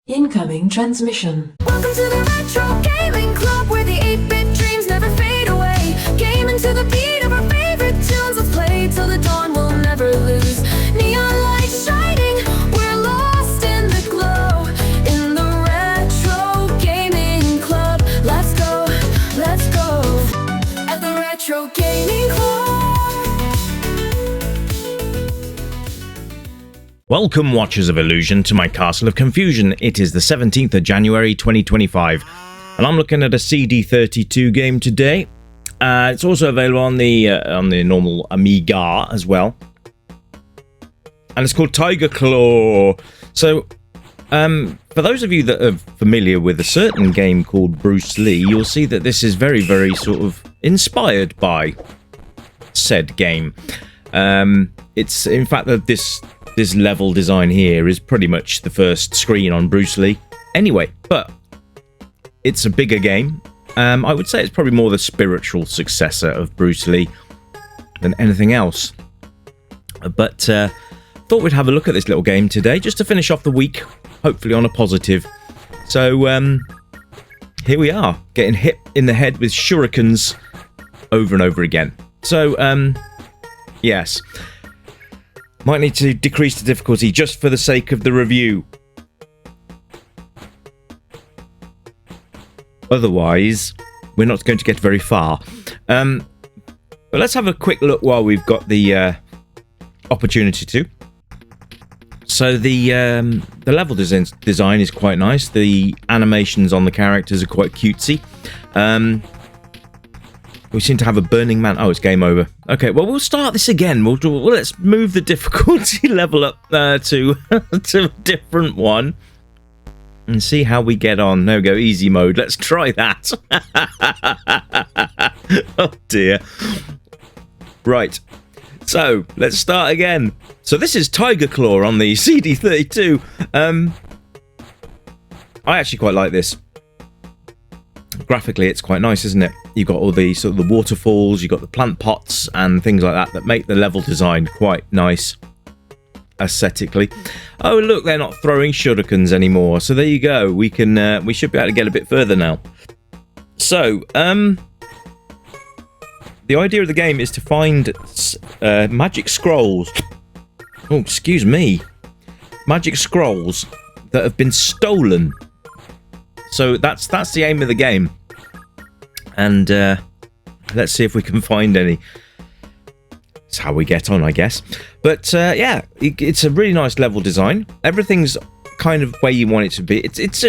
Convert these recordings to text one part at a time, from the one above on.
Incoming transmission. Welcome to the Retro Gaming Club, where the 8-bit dreams never fade away. Gaming to the beat of our favorite tunes. Let's play till the dawn, we'll never lose. Neon lights shining, we're lost in the glow. In the Retro Gaming Club, let's go, let's go. At the Retro Gaming Club. Welcome, Watchers of Illusion, to my Castle of Confusion. It is the 17th of January 2025, and I'm looking at a CD32 game today. It's also available on the normal Amiga as well, and it's called Tiger Claw. So, for those of you that are familiar with a certain game called Bruce Lee, you'll see that this is very, very sort of inspired by said game. It's in fact that this level design here is pretty much the first screen on Bruce Lee. Anyway, but it's a bigger game. I would say it's probably more the spiritual successor of Bruce Lee than anything else. But thought we'd have a look at this little game today, just to finish off the week, hopefully on a positive. So here we are, getting hit in the head with shurikens over and over again. So yes. Might need to decrease the difficulty just for the sake of the review. Otherwise, we're not going to get very far. But let's have a quick look while we've got the opportunity to. So the level design is quite nice. The animations on the characters are quite cutesy. We seem to have a burning man. Oh, it's game over. Okay, well, we'll start this again. Let's move the difficulty level up to a different one and see how we get on. There we go, easy mode. Let's try that. Oh, dear. Right. So, let's start again. So, this is Tiger Claw on the CD32. I actually quite like this. Graphically, it's quite nice, isn't it? You've got all the sort of the waterfalls, you've got the plant pots and things like that make the level design quite nice aesthetically. Oh, look, they're not throwing shurikens anymore. So there you go. We should be able to get a bit further now. So, the idea of the game is to find magic scrolls. Oh, excuse me. Magic scrolls that have been stolen. So that's the aim of the game, and let's see if we can find any. That's how we get on, I guess. But yeah, it's a really nice level design. Everything's kind of where you want it to be. It's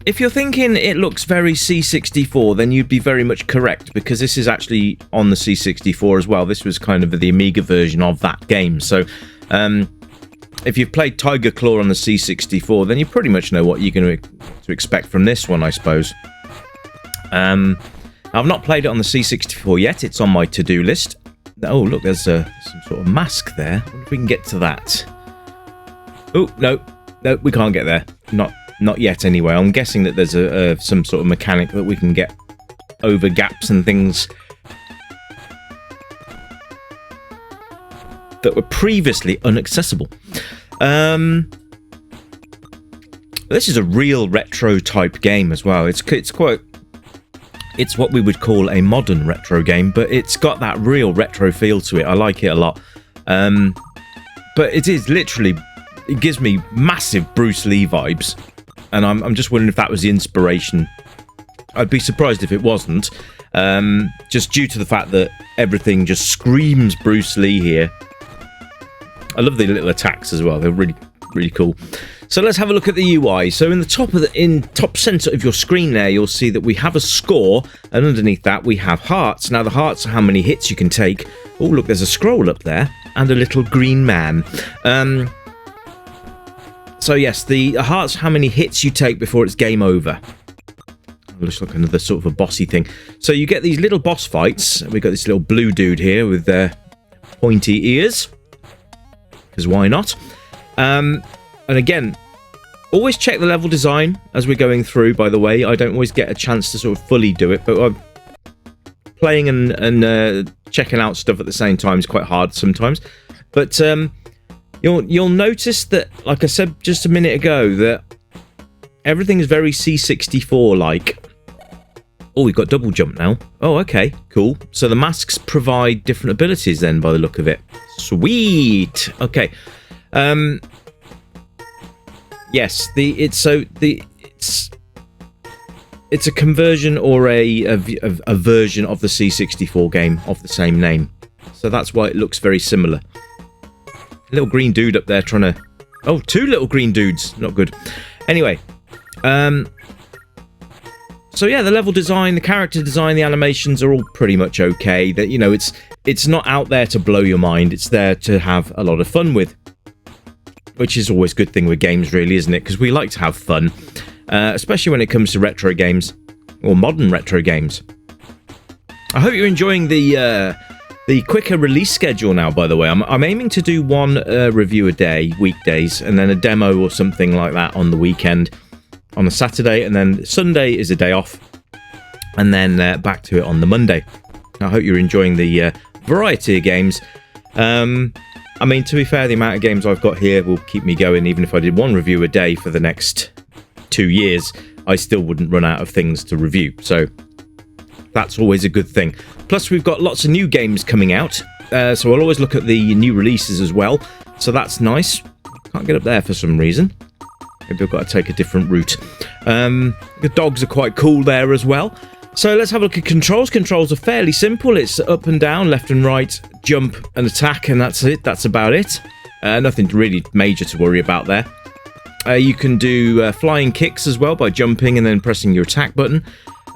if you're thinking it looks very C64, then you'd be very much correct, because this is actually on the C64 as well. This was kind of the Amiga version of that game. So if you've played Tiger Claw on the C64, then you pretty much know what you're going to expect from this one, I suppose. I've not played it on the C64 yet. It's on my to-do list. Oh, look, there's some sort of mask there. I wonder if we can get to that. Oh, no, we can't get there. Not yet, anyway. I'm guessing that there's some sort of mechanic that we can get over gaps and things that were previously inaccessible. This is a real retro type game as well. It's what we would call a modern retro game, but it's got that real retro feel to it. I like it a lot. But it is literally, it gives me massive Bruce Lee vibes, and I'm just wondering if that was the inspiration. I'd be surprised if it wasn't, just due to the fact that everything just screams Bruce Lee here. I love the little attacks as well. They're really, really cool. So let's have a look at the UI. So in the top center of your screen there, you'll see that we have a score, and underneath that we have hearts. Now the hearts are how many hits you can take. Oh, look, there's a scroll up there and a little green man. So yes, the hearts, how many hits you take before it's game over. Looks like another sort of a bossy thing. So you get these little boss fights. We've got this little blue dude here with pointy ears, because why not? And again, always check the level design as we're going through, by the way. I don't always get a chance to sort of fully do it, but I'm playing and checking out stuff at the same time is quite hard sometimes. But You'll notice that, like I said just a minute ago, that everything is very C64-like. Oh, we've got double jump now. Oh, okay, cool. So the masks provide different abilities then, by the look of it. Sweet. Okay. Yes, it's a conversion or a version of the C64 game of the same name. So that's why it looks very similar. Little green dude up there trying to... Oh, two little green dudes. Not good. Anyway. So yeah, the level design, the character design, the animations are all pretty much okay. That, you know, it's not out there to blow your mind. It's there to have a lot of fun with. Which is always a good thing with games, really, isn't it? Because we like to have fun. Especially when it comes to retro games. Or modern retro games. I hope you're enjoying the quicker release schedule now, by the way. I'm aiming to do one review a day, weekdays, and then a demo or something like that on the weekend, on a Saturday, and then Sunday is a day off, and then back to it on the Monday. I hope you're enjoying the variety of games. I mean, to be fair, the amount of games I've got here will keep me going. Even if I did one review a day for the next 2 years, I still wouldn't run out of things to review. So that's always a good thing. Plus, we've got lots of new games coming out, so I'll always look at the new releases as well. So that's nice. Can't get up there for some reason. Maybe I've got to take a different route. The dogs are quite cool there as well. So let's have a look at controls. Controls are fairly simple. It's up and down, left and right, jump and attack, and that's it. That's about it. Nothing really major to worry about there. You can do flying kicks as well by jumping and then pressing your attack button.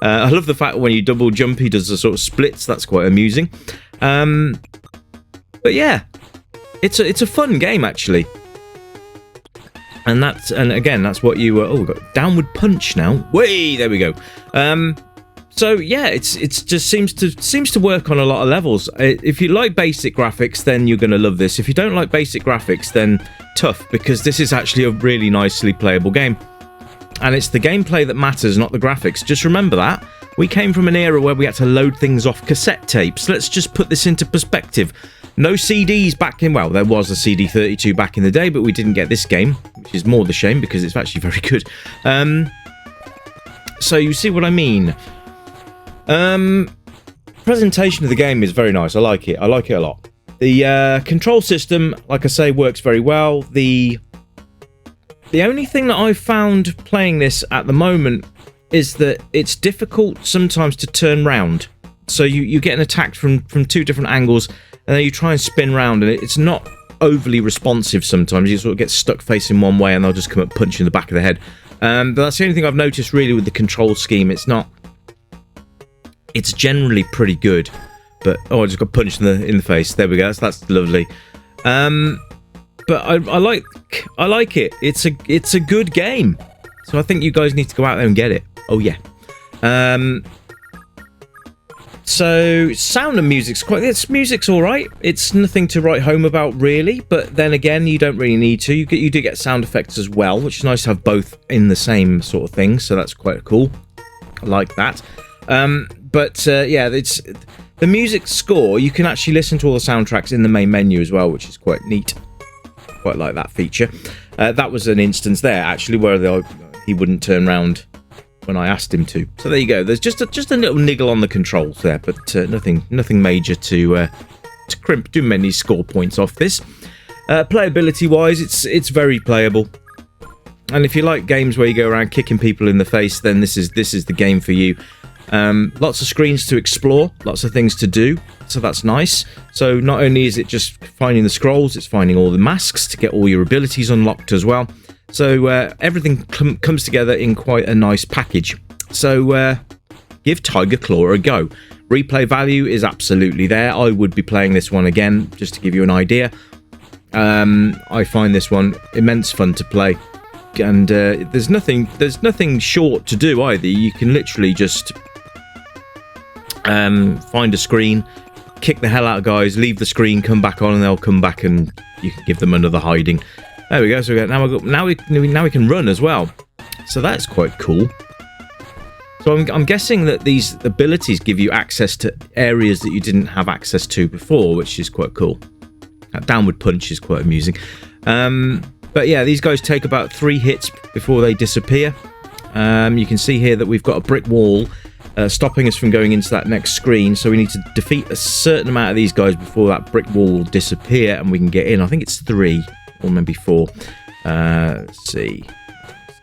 I love the fact that when you double jump, he does a sort of splits. That's quite amusing. But yeah, it's a fun game actually. And again, that's what you... oh, we've got downward punch now. Way, there we go. So yeah, it's just seems to work on a lot of levels. If you like basic graphics, then you're going to love this. If you don't like basic graphics, then tough, because this is actually a really nicely playable game. And it's the gameplay that matters, not the graphics. Just remember that. We came from an era where we had to load things off cassette tapes. Let's just put this into perspective. No CDs back in... well, there was a CD32 back in the day, but we didn't get this game, which is more the shame, because it's actually very good. So you see what I mean. Presentation of the game is very nice. I like it. I like it a lot. The control system, like I say, works very well. The only thing that I've found playing this at the moment is that it's difficult sometimes to turn round. So you're getting attacked from two different angles, and then you try and spin round, and it's not overly responsive sometimes. You sort of get stuck facing one way, and they'll just come up punch you in the back of the head. But that's the only thing I've noticed really with the control scheme. It's generally pretty good. But oh, I just got punched in the face. There we go. That's lovely. But I like it. It's a good game. So I think you guys need to go out there and get it. Oh yeah. So sound and music's all right. It's nothing to write home about really, but then again, you don't really need to. You do get sound effects as well, which is nice to have both in the same sort of thing. So that's quite cool. I like that. Yeah, it's the music score. You can actually listen to all the soundtracks in the main menu as well, which is quite neat. Quite like that feature. That was an instance there actually where he wouldn't turn around when I asked him to. So there you go. There's just a little niggle on the controls there, but nothing major to crimp too many score points off this. Playability wise, it's very playable. And if you like games where you go around kicking people in the face, then this is the game for you. Lots of screens to explore, lots of things to do, so that's nice. So not only is it just finding the scrolls, it's finding all the masks to get all your abilities unlocked as well. So everything comes together in quite a nice package. So give Tiger Claw a go. Replay value is absolutely there. I would be playing this one again, just to give you an idea. I find this one immense fun to play. And there's nothing short to do either. You can literally just find a screen, kick the hell out of guys, leave the screen, come back on, and they'll come back, and you can give them another hiding. There we go. So now we can run as well. So that's quite cool. So I'm guessing that these abilities give you access to areas that you didn't have access to before, which is quite cool. That downward punch is quite amusing. But yeah, these guys take about 3 hits before they disappear. You can see here that we've got a brick wall stopping us from going into that next screen, so we need to defeat a certain amount of these guys before that brick wall will disappear and we can get in. I think it's 3 or maybe 4. Let's see.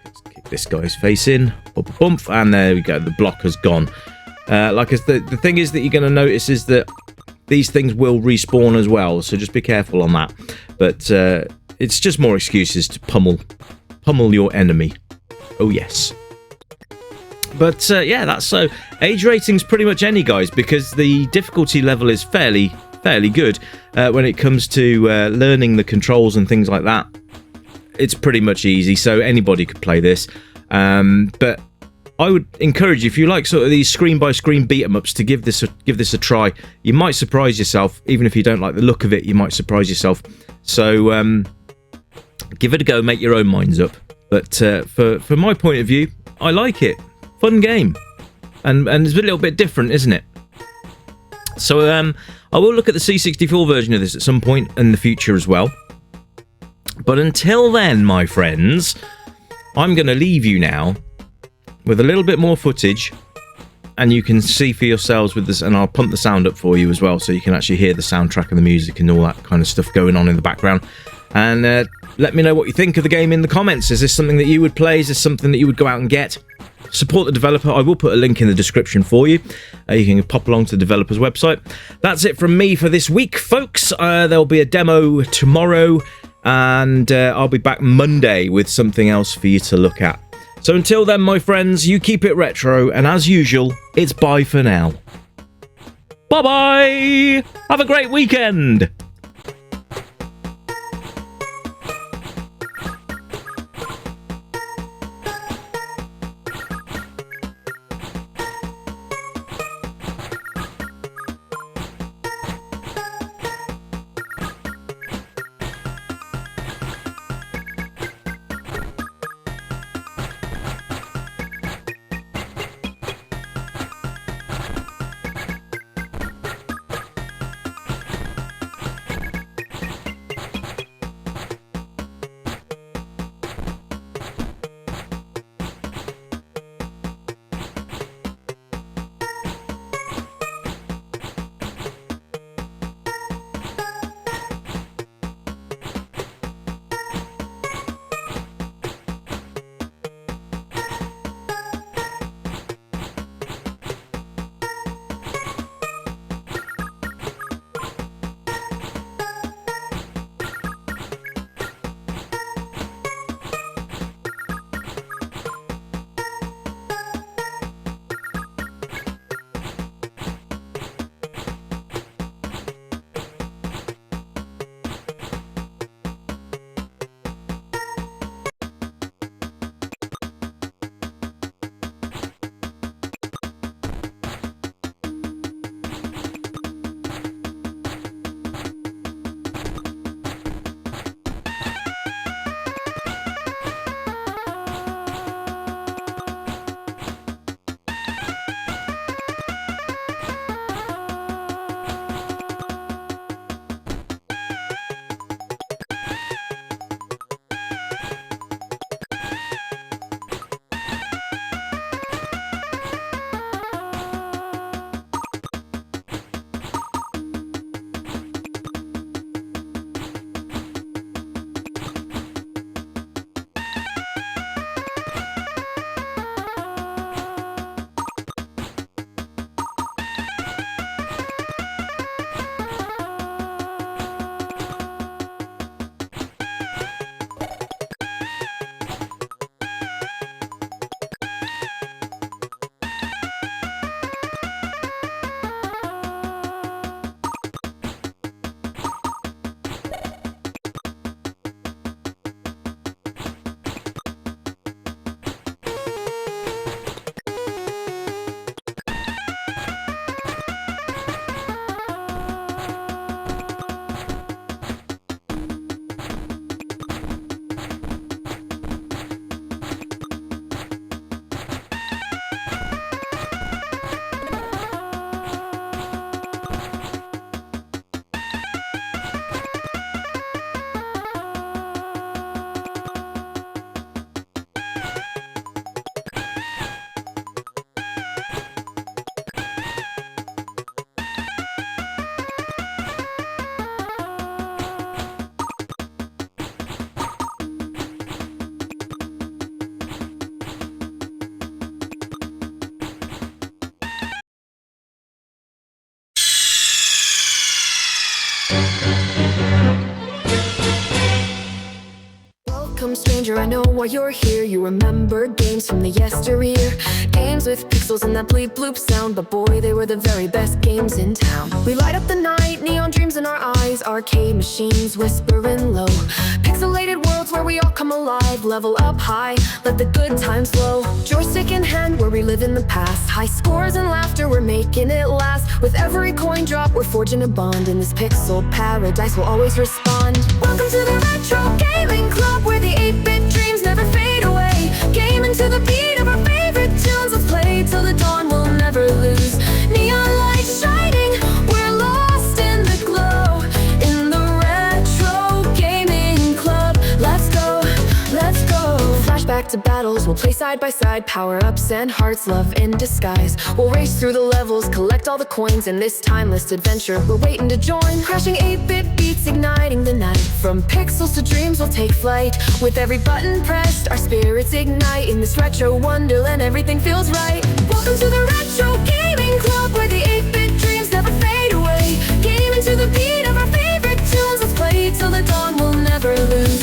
Let's kick this guy's face in. Bump, bump, and there we go. The block has gone. The thing is that you're going to notice is that these things will respawn as well, so just be careful on that. But it's just more excuses to pummel your enemy. Oh yes. But yeah, that's so. Age rating's pretty much any, guys, because the difficulty level is fairly good when it comes to learning the controls and things like that. It's pretty much easy, so anybody could play this. But I would encourage you, if you like sort of these screen-by-screen beat-em-ups, to give this a try. You might surprise yourself, even if you don't like the look of it. You might surprise yourself. So give it a go, make your own minds up. But for my point of view, I like it. Fun game, and it's a little bit different, isn't it? So I will look at the C64 version of this at some point in the future as well. But until then, my friends, I'm going to leave you now with a little bit more footage, and you can see for yourselves with this, and I'll pump the sound up for you as well, so you can actually hear the soundtrack and the music and all that kind of stuff going on in the background. And let me know what you think of the game in the comments. Is this something that you would play? Is this something that you would go out and get? Support the developer. I will put a link in the description for you. You can pop along to the developer's website. That's it from me for this week, folks. There'll be a demo tomorrow, and I'll be back Monday with something else for you to look at. So until then, my friends, you keep it retro, and as usual, it's bye for now. Bye-bye! Have a great weekend! Welcome, stranger, I know why you're here. You remember games from the yesteryear, games with pixels and that bleep bloop sound, but boy, they were the very best games in town. We light up the night, neon dreams in our eyes, arcade machines whispering low, pixelated worlds where we all come alive, level up high, let the good times flow. Joystick in hand, we're reliving the past, high scores and laughter, we're making it last. With every coin drop, we're forging a bond, in this pixel paradise will always respond. Welcome to the Retro Gaming Club, where the 8-bit dreams never fade away. Gaming to the beat of our favorite tunes, let's play till the dawn, we'll never lose. Neon lights shining, we're lost in the glow, in the Retro Gaming Club. Let's go, let's go. Flashback to battles, we'll play side by side, power-ups and hearts, love in disguise. We'll race through the levels, collect all the coins, in this timeless adventure we're waiting to join. Crashing 8-bit beats, igniting the night, from pixels to dreams we'll take flight. With every button pressed, our spirits ignite, in this retro wonderland everything feels right. Welcome to the Retro Gaming Club, where the 8-bit dreams never fade away. Gaming to the beat of our favorite tunes, let's play till the dawn, we'll never lose.